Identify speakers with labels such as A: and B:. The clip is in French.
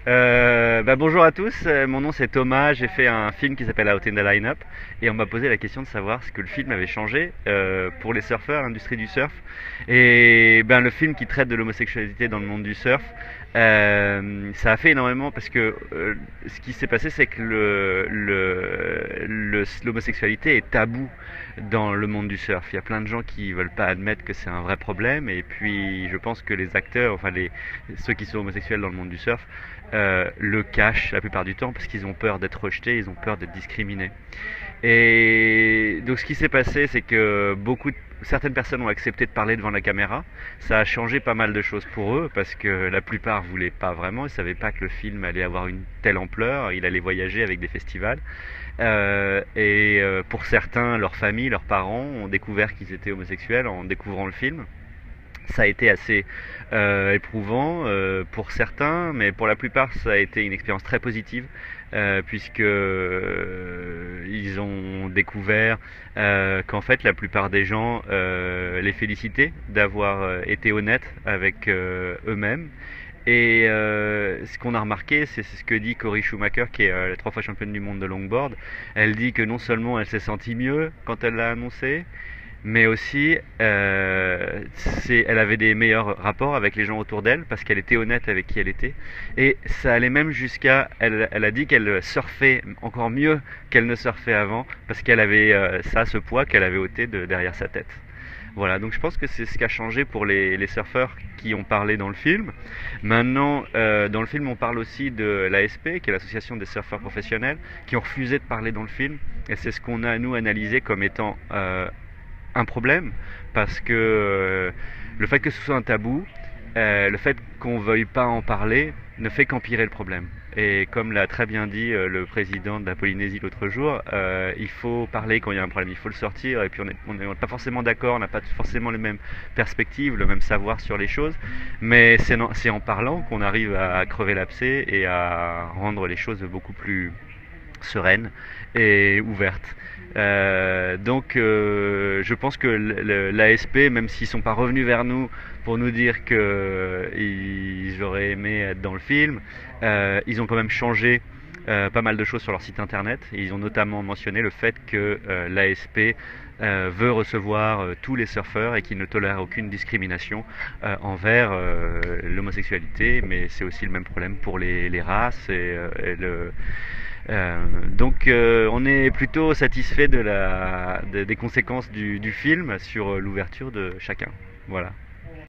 A: Bonjour à tous, mon nom c'est Thomas, j'ai fait un film qui s'appelle Out in the Line-Up et on m'a posé la question de savoir ce que le film avait changé pour les surfeurs, l'industrie du surf. Et ben, le film qui traite de l'homosexualité dans le monde du surf, ça a fait énormément parce que ce qui s'est passé c'est que l'homosexualité est tabou dans le monde du surf. Il y a plein de gens qui veulent pas admettre que c'est un vrai problème et puis je pense que les acteurs, ceux qui sont homosexuels dans le monde du surf, le cachent la plupart du temps parce qu'ils ont peur d'être rejetés, ils ont peur d'être discriminés. Et donc ce qui s'est passé, c'est que certaines personnes ont accepté de parler devant la caméra. Ça a changé pas mal de choses pour eux parce que la plupart voulaient pas vraiment, ils savaient pas que le film allait avoir une telle ampleur, il allait voyager avec des festivals. Pour certains, leur famille, leurs parents ont découvert qu'ils étaient homosexuels en découvrant le film. Ça a été assez éprouvant pour certains, mais pour la plupart, ça a été une expérience très positive, puisque ils ont découvert qu'en fait, la plupart des gens les félicitaient d'avoir été honnêtes avec eux-mêmes. Et ce qu'on a remarqué, c'est ce que dit Cory Schumacher, qui est la 3 fois championne du monde de longboard. Elle dit que non seulement elle s'est sentie mieux quand elle l'a annoncé, mais aussi elle avait des meilleurs rapports avec les gens autour d'elle parce qu'elle était honnête avec qui elle était. Et ça allait même jusqu'à, elle a dit qu'elle surfait encore mieux qu'elle ne surfait avant parce qu'elle avait ce poids qu'elle avait ôté derrière sa tête. Voilà, donc je pense que c'est ce qui a changé pour les surfeurs qui ont parlé dans le film. Maintenant, dans le film, on parle aussi de l'ASP, qui est l'association des surfeurs professionnels, qui ont refusé de parler dans le film. Et c'est ce qu'on a, nous, analysé comme étant un problème, parce que le fait que ce soit un tabou, le fait qu'on veuille pas en parler, ne fait qu'empirer le problème. Et comme l'a très bien dit le président de la Polynésie l'autre jour, il faut parler quand il y a un problème, il faut le sortir, et puis on n'est pas forcément d'accord, on n'a pas forcément les mêmes perspectives, le même savoir sur les choses, mais c'est en parlant qu'on arrive à crever l'abcès et à rendre les choses beaucoup plus sereines et ouvertes. Je pense que l'ASP, même s'ils ne sont pas revenus vers nous pour nous dire qu'ils auraient aimé être dans le film, ils ont quand même changé pas mal de choses sur leur site internet. Et ils ont notamment mentionné le fait que l'ASP veut recevoir tous les surfeurs et qu'il ne tolère aucune discrimination envers l'homosexualité, mais c'est aussi le même problème pour les races on est plutôt satisfait des conséquences du film sur l'ouverture de chacun. Voilà.